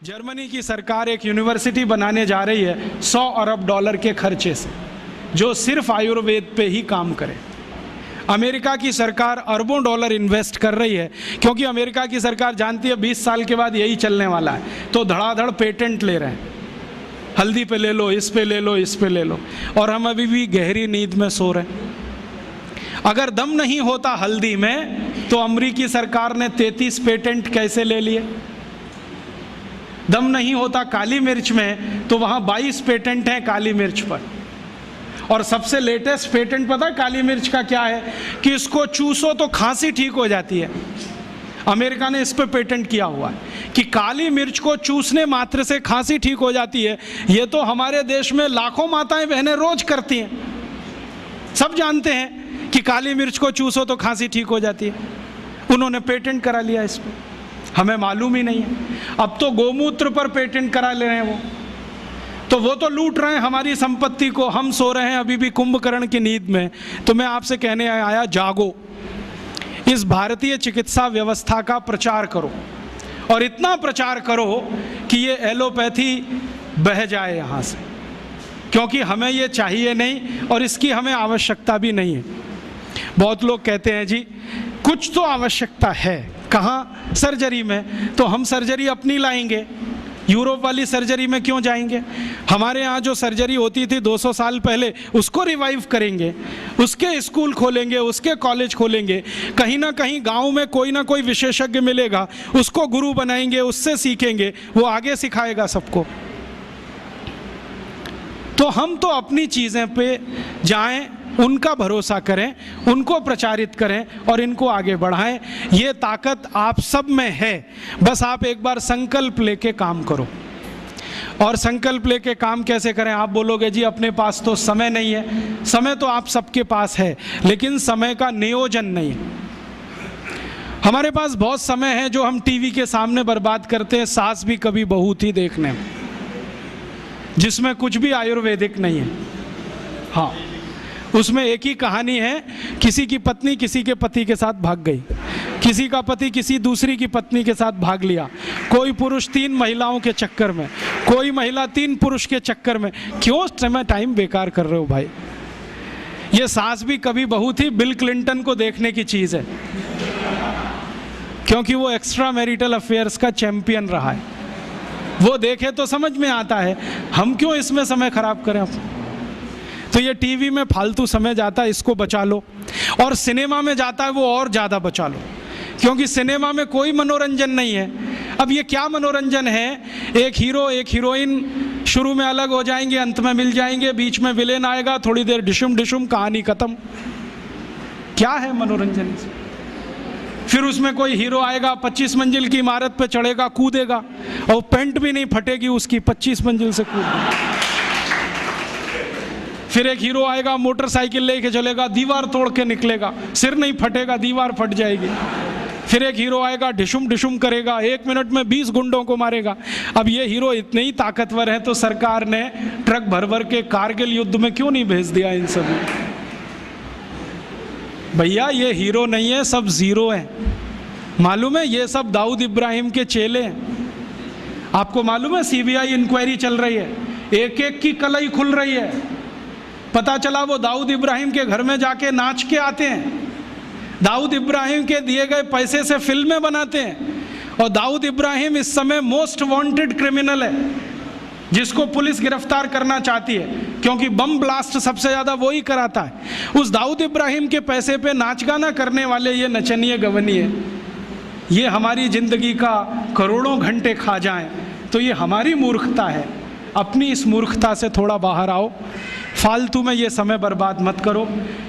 Germany की सरकार एक यूनिवर्सिटी बनाने जा रही है $100 अरब के खर्चे से, जो सिर्फ आयुर्वेद पे ही काम करे। अमेरिका की सरकार अरबों डॉलर इन्वेस्ट कर रही है, क्योंकि अमेरिका की सरकार जानती है 20 साल के बाद यही चलने वाला है, तो धड़ाधड़ पेटेंट ले रहे हैं। हल्दी पे ले लो, इस पे ले लो, इस पे ले लो, और हम अभी भी गहरी नींद में सो रहे हैं। अगर दम नहीं होता हल्दी में, तो अमेरिकी सरकार ने 33 पेटेंट कैसे ले लिए? दम नहीं होता काली मिर्च में, तो वहाँ 22 पेटेंट हैं काली मिर्च पर। और सबसे लेटेस्ट पेटेंट पता है काली मिर्च का क्या है? कि इसको चूसो तो खांसी ठीक हो जाती है। अमेरिका ने इस पे पेटेंट किया हुआ है कि काली मिर्च को चूसने मात्र से खांसी ठीक हो जाती है। ये तो हमारे देश में लाखों माताएं बहनें रोज करती हैं, सब जानते हैं कि काली मिर्च को चूसो तो खांसी ठीक हो जाती है। उन्होंने पेटेंट करा लिया इस पे, हमें मालूम ही नहीं है। अब तो गोमूत्र पर पेटेंट करा ले रहे हैं वो तो लूट रहे हैं हमारी संपत्ति को। हम सो रहे हैं अभी भी कुंभकर्ण की नींद में। तो मैं आपसे कहने आया, जागो, इस भारतीय चिकित्सा व्यवस्था का प्रचार करो, और इतना प्रचार करो कि ये एलोपैथी बह जाए यहाँ से, क्योंकि हमें ये चाहिए नहीं और इसकी हमें आवश्यकता भी नहीं है। बहुत लोग कहते हैं जी कुछ तो आवश्यकता है, कहाँ? सर्जरी में। तो हम सर्जरी अपनी लाएंगे, यूरोप वाली सर्जरी में क्यों जाएंगे? हमारे यहाँ जो सर्जरी होती थी 200 साल पहले, उसको रिवाइव करेंगे, उसके स्कूल खोलेंगे, उसके कॉलेज खोलेंगे। कहीं ना कहीं गांव में कोई ना कोई विशेषज्ञ मिलेगा, उसको गुरु बनाएंगे, उससे सीखेंगे, वो आगे सिखाएगा सबको। तो हम तो अपनी चीज़ें पे जाएं, उनका भरोसा करें, उनको प्रचारित करें और इनको आगे बढ़ाएं। ये ताकत आप सब में है, बस आप एक बार संकल्प लेके काम करो। और संकल्प लेके काम कैसे करें? आप बोलोगे जी अपने पास तो समय नहीं है। समय तो आप सबके पास है, लेकिन समय का नियोजन नहीं है। हमारे पास बहुत समय है जो हम टीवी के सामने बर्बाद करते हैं, सास भी कभी बहू थी देखने में, जिसमें कुछ भी आयुर्वेदिक नहीं है। हाँ, उसमें एक ही कहानी है, किसी की पत्नी किसी के पति के साथ भाग गई, किसी का पति किसी दूसरी की पत्नी के साथ भाग लिया, कोई पुरुष 3 महिलाओं के चक्कर में, कोई महिला 3 पुरुष के चक्कर में। क्यों समय टाइम बेकार कर रहे हो भाई? ये सास भी कभी बहू थी बिल क्लिंटन को देखने की चीज़ है, क्योंकि वो एक्स्ट्रा मैरिटल अफेयर्स का चैंपियन रहा है। वो देखे तो समझ में आता है, हम क्यों इसमें समय खराब करें? तो ये टीवी में फालतू समय जाता है, इसको बचा लो। और सिनेमा में जाता है वो और ज़्यादा बचा लो, क्योंकि सिनेमा में कोई मनोरंजन नहीं है। अब ये क्या मनोरंजन है? एक हीरो एक हीरोइन शुरू में अलग हो जाएंगे, अंत में मिल जाएंगे, बीच में विलेन आएगा, थोड़ी देर डिशुम डिशुम, कहानी खत्म। क्या है मनोरंजन? फिर उसमें कोई हीरो आएगा, 25 मंजिल की इमारत पे चढ़ेगा, कूदेगा, और पेंट भी नहीं फटेगी उसकी, 25 मंजिल से कूदेगा। फिर एक हीरो आएगा, मोटरसाइकिल लेके चलेगा, दीवार तोड़ के निकलेगा, सिर नहीं फटेगा, दीवार फट जाएगी। फिर एक हीरो आएगा, डिशुम डिशुम करेगा, 1 मिनट में 20 गुंडों को मारेगा। अब ये हीरो इतने ही ताकतवर हैं, तो सरकार ने ट्रक भर भर के कारगिल युद्ध में क्यों नहीं भेज दिया इन सभी? भैया ये हीरो नहीं है, सब जीरो है। मालूम है ये सब दाऊद इब्राहिम के चेले हैं। आपको मालूम है सीबीआई इंक्वायरी चल रही है, एक एक की कलई खुल रही है। पता चला वो दाऊद इब्राहिम के घर में जाके नाच के आते हैं, दाऊद इब्राहिम के दिए गए पैसे से फिल्में बनाते हैं। और दाऊद इब्राहिम इस समय मोस्ट वांटेड क्रिमिनल है, जिसको पुलिस गिरफ्तार करना चाहती है, क्योंकि बम ब्लास्ट सबसे ज़्यादा वो ही कराता है। उस दाऊद इब्राहिम के पैसे पे नाच गाना करने वाले ये नचनिए गवनिए, ये हमारी ज़िंदगी का करोड़ों घंटे खा जाएं, तो ये हमारी मूर्खता है। अपनी इस मूर्खता से थोड़ा बाहर आओ, फालतू में ये समय बर्बाद मत करो।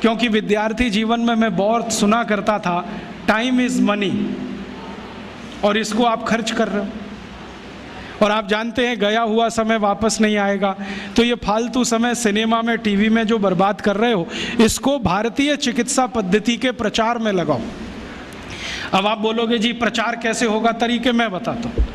क्योंकि विद्यार्थी जीवन में मैं बहुत सुना करता था, टाइम इज़ मनी, और इसको आप खर्च कर रहे हो, और आप जानते हैं गया हुआ समय वापस नहीं आएगा। तो ये फालतू समय सिनेमा में, टीवी में जो बर्बाद कर रहे हो, इसको भारतीय चिकित्सा पद्धति के प्रचार में लगाओ। अब आप बोलोगे जी प्रचार कैसे होगा? तरीके मैं बताता हूँ।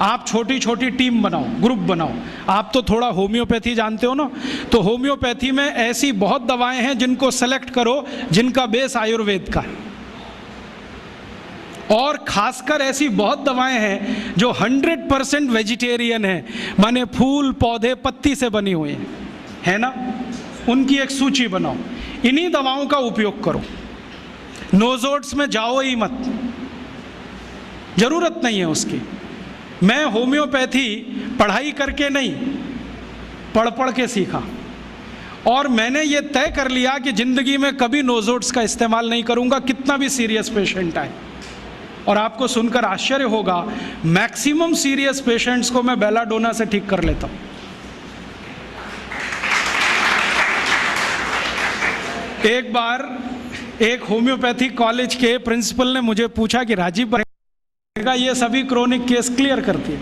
आप छोटी छोटी टीम बनाओ, ग्रुप बनाओ। आप तो थोड़ा होम्योपैथी जानते हो ना, तो होम्योपैथी में ऐसी बहुत दवाएं हैं जिनको सेलेक्ट करो जिनका बेस आयुर्वेद का है। और खासकर ऐसी बहुत दवाएं हैं जो 100% वेजिटेरियन है, माने फूल पौधे पत्ती से बनी हुई है ना, उनकी एक सूची बनाओ, इन्हीं दवाओं का उपयोग करो। नोजोड्स में जाओ ही मत, जरूरत नहीं है उसकी। मैं होम्योपैथी पढ़ाई करके नहीं, पढ़ पढ़ के सीखा, और मैंने ये तय कर लिया कि जिंदगी में कभी नोजोड्स का इस्तेमाल नहीं करूंगा, कितना भी सीरियस पेशेंट आए। और आपको सुनकर आश्चर्य होगा, मैक्सिमम सीरियस पेशेंट्स को मैं बेलाडोना से ठीक कर लेता हूं। एक बार एक होम्योपैथिक कॉलेज के प्रिंसिपल ने मुझे पूछा कि राजीव का ये सभी क्रोनिक केस क्लियर करती है,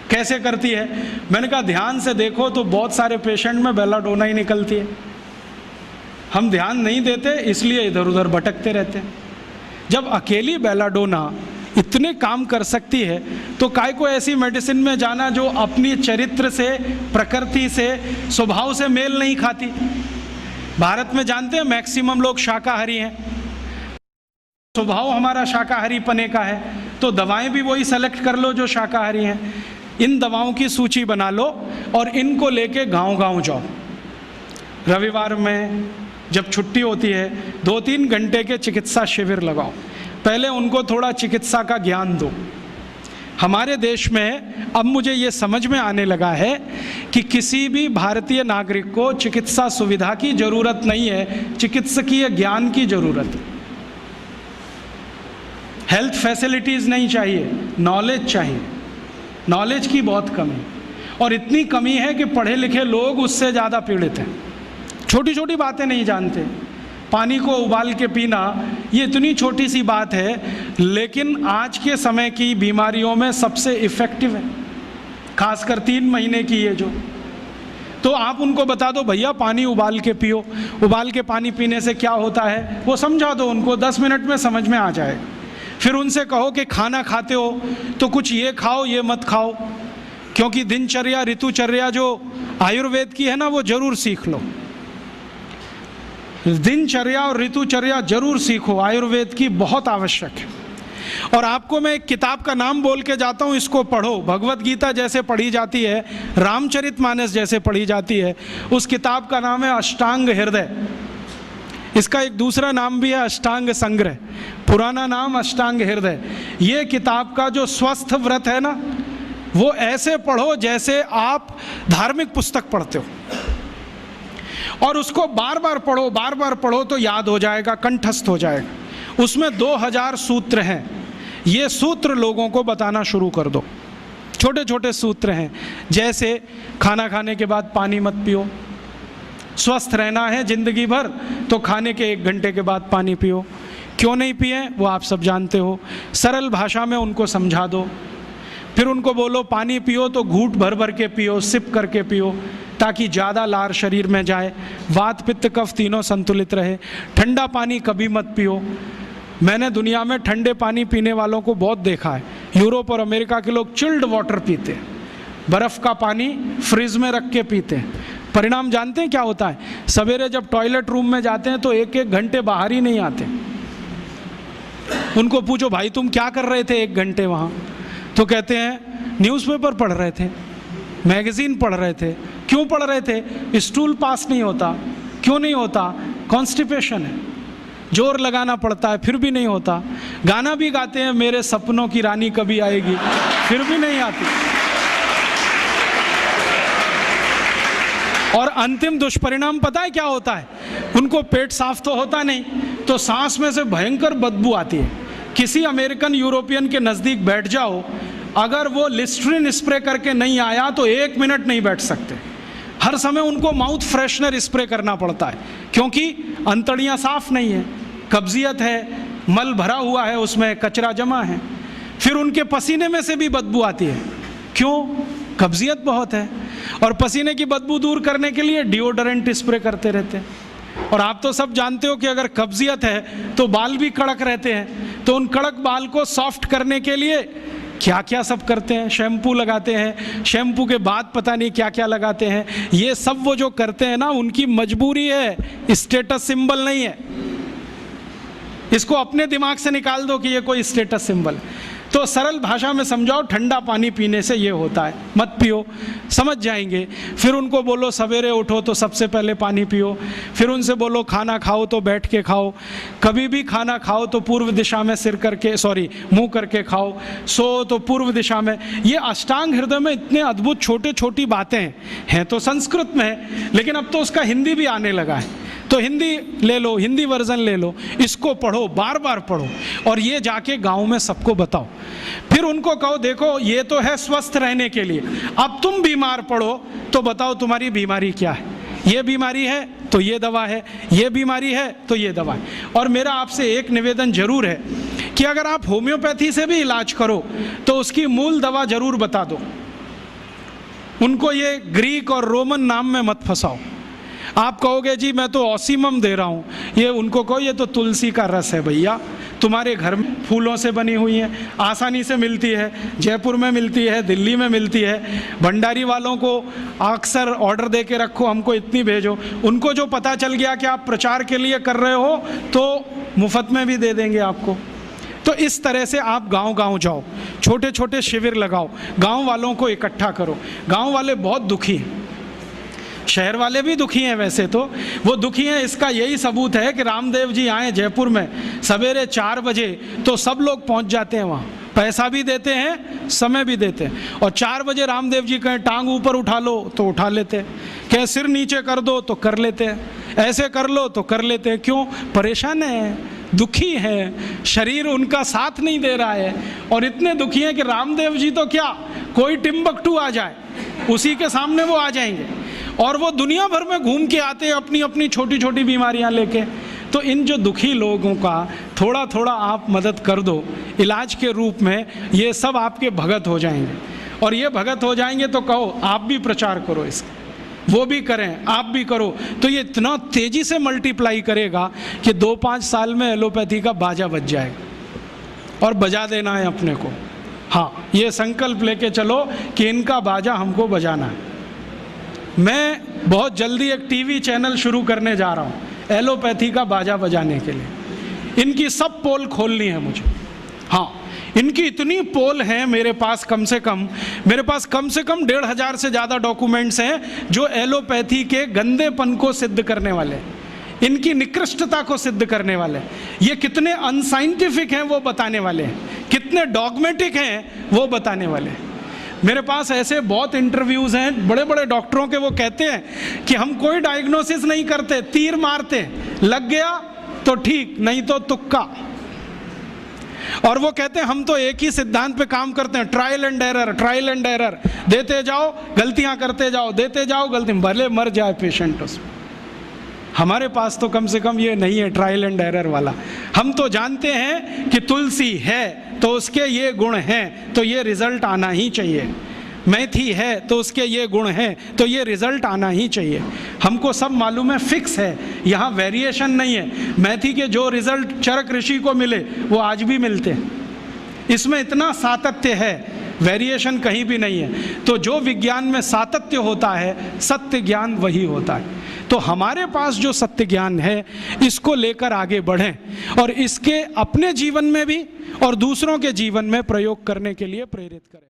कैसे करती है? मैंने कहा ध्यान से देखो तो बहुत सारे पेशेंट में बेलाडोना ही निकलती है, हम ध्यान नहीं देते इसलिए इधर उधर भटकते रहते हैं। जब अकेली बेलाडोना इतने काम कर सकती है तो काय को ऐसी मेडिसिन में जाना जो अपनी चरित्र से, प्रकृति से, स्वभाव से मेल नहीं खाती। भारत में जानते हैं मैक्सिमम लोग शाकाहारी हैं, स्वभाव हमारा शाकाहारी पने का है, तो दवाएं भी वही सेलेक्ट कर लो जो शाकाहारी हैं। इन दवाओं की सूची बना लो और इनको लेके गांव-गांव जाओ। रविवार में जब छुट्टी होती है 2-3 घंटे के चिकित्सा शिविर लगाओ, पहले उनको थोड़ा चिकित्सा का ज्ञान दो। हमारे देश में अब मुझे ये समझ में आने लगा है कि किसी भी भारतीय नागरिक को चिकित्सा सुविधा की जरूरत नहीं है, चिकित्सकीय ज्ञान की जरूरत है। हेल्थ फैसिलिटीज नहीं चाहिए, नॉलेज चाहिए। नॉलेज की बहुत कमी, और इतनी कमी है कि पढ़े लिखे लोग उससे ज़्यादा पीड़ित हैं, छोटी छोटी बातें नहीं जानते। पानी को उबाल के पीना ये इतनी छोटी सी बात है, लेकिन आज के समय की बीमारियों में सबसे इफ़ेक्टिव है, खासकर 3 महीने की ये जो। तो आप उनको बता दो भैया पानी उबाल के पियो, उबाल के पानी पीने से क्या होता है वो समझा दो उनको, 10 मिनट में समझ में आ जाएगा। फिर उनसे कहो कि खाना खाते हो तो कुछ ये खाओ ये मत खाओ, क्योंकि दिनचर्या ऋतुचर्या जो आयुर्वेद की है ना वो जरूर सीख लो। दिनचर्या और ऋतुचर्या जरूर सीखो, आयुर्वेद की बहुत आवश्यक है। और आपको मैं एक किताब का नाम बोल के जाता हूँ, इसको पढ़ो। भगवत गीता जैसे पढ़ी जाती है, रामचरितमानस जैसे पढ़ी जाती है, उस किताब का नाम है अष्टांग हृदय। इसका एक दूसरा नाम भी है अष्टांग संग्रह, पुराना नाम अष्टांग हृदय। ये किताब का जो स्वस्थ व्रत है ना, वो ऐसे पढ़ो जैसे आप धार्मिक पुस्तक पढ़ते हो, और उसको बार बार पढ़ो तो याद हो जाएगा, कंठस्थ हो जाएगा। उसमें 2000 सूत्र हैं। ये सूत्र लोगों को बताना शुरू कर दो। छोटे छोटे सूत्र हैं, जैसे खाना खाने के बाद पानी मत पियो, स्वस्थ रहना है जिंदगी भर तो खाने के 1 घंटे के बाद पानी पियो। क्यों नहीं पिए वो आप सब जानते हो, सरल भाषा में उनको समझा दो। फिर उनको बोलो पानी पियो तो घूंट भर भर के पियो, सिप करके पियो, ताकि ज़्यादा लार शरीर में जाए, वात पित्त कफ तीनों संतुलित रहे। ठंडा पानी कभी मत पियो। मैंने दुनिया में ठंडे पानी पीने वालों को बहुत देखा है। यूरोप और अमेरिका के लोग चिल्ड वाटर पीते हैं, बर्फ़ का पानी फ्रिज में रख के पीते हैं। परिणाम जानते हैं क्या होता है? सवेरे जब टॉयलेट रूम में जाते हैं तो 1-1 घंटे बाहर ही नहीं आते। उनको पूछो भाई तुम क्या कर रहे थे 1 घंटे वहाँ? तो कहते हैं न्यूज़पेपर पढ़ रहे थे, मैगज़ीन पढ़ रहे थे। क्यों पढ़ रहे थे? स्टूल पास नहीं होता। क्यों नहीं होता? कॉन्स्टिपेशन है, जोर लगाना पड़ता है फिर भी नहीं होता। गाना भी गाते हैं मेरे सपनों की रानी कभी आएगी, फिर भी नहीं आती। और अंतिम दुष्परिणाम पता है क्या होता है? उनको पेट साफ तो होता नहीं, तो सांस में से भयंकर बदबू आती है। किसी अमेरिकन यूरोपियन के नज़दीक बैठ जाओ, अगर वो लिस्ट्रीन स्प्रे करके नहीं आया तो 1 मिनट नहीं बैठ सकते। हर समय उनको माउथ फ्रेशनर स्प्रे करना पड़ता है, क्योंकि अंतड़ियाँ साफ नहीं है, कब्जियत है, मल भरा हुआ है, उसमें कचरा जमा है। फिर उनके पसीने में से भी बदबू आती है। क्यों? कब्जियत बहुत है। और पसीने की बदबू दूर करने के लिए डिओडोरेंट स्प्रे करते रहते हैं। और आप तो सब जानते हो कि अगर कब्जियत है तो बाल भी कड़क रहते हैं, तो उन कड़क बाल को सॉफ्ट करने के लिए क्या क्या सब करते हैं। शैम्पू लगाते हैं, शैम्पू के बाद पता नहीं क्या क्या लगाते हैं। ये सब वो जो करते हैं ना, उनकी मजबूरी है, स्टेटस सिंबल नहीं है। इसको अपने दिमाग से निकाल दो कि ये कोई स्टेटस सिंबल है। तो सरल भाषा में समझाओ, ठंडा पानी पीने से ये होता है, मत पियो, समझ जाएंगे। फिर उनको बोलो सवेरे उठो तो सबसे पहले पानी पियो। फिर उनसे बोलो खाना खाओ तो बैठ के खाओ, कभी भी खाना खाओ तो पूर्व दिशा में मुंह करके खाओ, सो तो पूर्व दिशा में। ये अष्टांग हृदय में इतने अद्भुत छोटे छोटी बातें हैं तो संस्कृत में है, लेकिन अब तो उसका हिंदी भी आने लगा है। तो हिंदी ले लो, हिंदी वर्जन ले लो, इसको पढ़ो, बार बार पढ़ो और ये जाके गांव में सबको बताओ। फिर उनको कहो देखो ये तो है स्वस्थ रहने के लिए, अब तुम बीमार पड़ो तो बताओ तुम्हारी बीमारी क्या है। ये बीमारी है तो ये दवा है, ये बीमारी है तो ये दवा है। और मेरा आपसे एक निवेदन जरूर है कि अगर आप होम्योपैथी से भी इलाज करो तो उसकी मूल दवा जरूर बता दो। उनको ये ग्रीक और रोमन नाम में मत फंसाओ। आप कहोगे जी मैं तो ऑसीमम दे रहा हूँ, ये उनको कहो ये तो तुलसी का रस है भैया, तुम्हारे घर में फूलों से बनी हुई है, आसानी से मिलती है, जयपुर में मिलती है, दिल्ली में मिलती है। भंडारी वालों को अक्सर ऑर्डर दे के रखो, हमको इतनी भेजो। उनको जो पता चल गया कि आप प्रचार के लिए कर रहे हो तो मुफ्त में भी दे देंगे आपको। तो इस तरह से आप गांव गांव जाओ, छोटे छोटे शिविर लगाओ, गांव वालों को इकट्ठा करो। गांव वाले बहुत दुखी हैं, शहर वाले भी दुखी हैं, वैसे तो वो दुखी हैं। इसका यही सबूत है कि रामदेव जी आए जयपुर में सवेरे 4 बजे तो सब लोग पहुंच जाते हैं वहाँ, पैसा भी देते हैं, समय भी देते हैं। और 4 बजे रामदेव जी कहें टांग ऊपर उठा लो तो उठा लेते हैं, कहें सिर नीचे कर दो तो कर लेते हैं, ऐसे कर लो तो कर लेते हैं। क्यों? परेशान है, दुखी है, शरीर उनका साथ नहीं दे रहा है। और इतने दुखी हैं कि रामदेव जी तो क्या, कोई टिम्बकटू आ जाए उसी के सामने वो आ जाएंगे और वो दुनिया भर में घूम के आते हैं अपनी अपनी छोटी छोटी बीमारियां लेके। तो इन जो दुखी लोगों का थोड़ा थोड़ा आप मदद कर दो इलाज के रूप में, ये सब आपके भगत हो जाएंगे। और ये भगत हो जाएंगे तो कहो आप भी प्रचार करो इसका, वो भी करें, आप भी करो, तो ये इतना तेजी से मल्टीप्लाई करेगा कि 2-5 साल में एलोपैथी का बाजा बज जाएगा। और बजा देना है अपने को, हाँ, ये संकल्प लेके चलो कि इनका बाजा हमको बजाना है। मैं बहुत जल्दी एक टीवी चैनल शुरू करने जा रहा हूँ एलोपैथी का बाजा बजाने के लिए। इनकी सब पोल खोलनी है मुझे, हाँ, इनकी इतनी पोल हैं मेरे पास, कम से कम 1,500 से ज़्यादा डॉक्यूमेंट्स हैं जो एलोपैथी के गंदेपन को सिद्ध करने वाले, इनकी निकृष्टता को सिद्ध करने वाले, ये कितने अनसाइंटिफिक हैं वो बताने वाले हैं, कितने डॉगमेटिक हैं वो बताने वाले हैं। मेरे पास ऐसे बहुत इंटरव्यूज़ हैं बड़े बड़े डॉक्टरों के, वो कहते हैं कि हम कोई डायग्नोसिस नहीं करते, तीर मारते, लग गया तो ठीक, नहीं तो तुक्का। और वो कहते हैं हम तो एक ही सिद्धांत पे काम करते हैं, ट्रायल एंड एरर, देते जाओ गलतियां करते जाओ, देते जाओ गलती, भले मर जाए पेशेंट उसमें। हमारे पास तो कम से कम ये नहीं है ट्रायल एंड एरर वाला। हम तो जानते हैं कि तुलसी है तो उसके ये गुण हैं तो ये रिजल्ट आना ही चाहिए, मेथी है तो उसके ये गुण हैं तो ये रिजल्ट आना ही चाहिए। हमको सब मालूम है, फिक्स है, यहाँ वेरिएशन नहीं है। मेथी के जो रिजल्ट चरक ऋषि को मिले वो आज भी मिलते हैं, इसमें इतना सातत्य है, वेरिएशन कहीं भी नहीं है। तो जो विज्ञान में सातत्य होता है, सत्य ज्ञान वही होता है। तो हमारे पास जो सत्य ज्ञान है इसको लेकर आगे बढ़ें और इसके अपने जीवन में भी और दूसरों के जीवन में प्रयोग करने के लिए प्रेरित करें।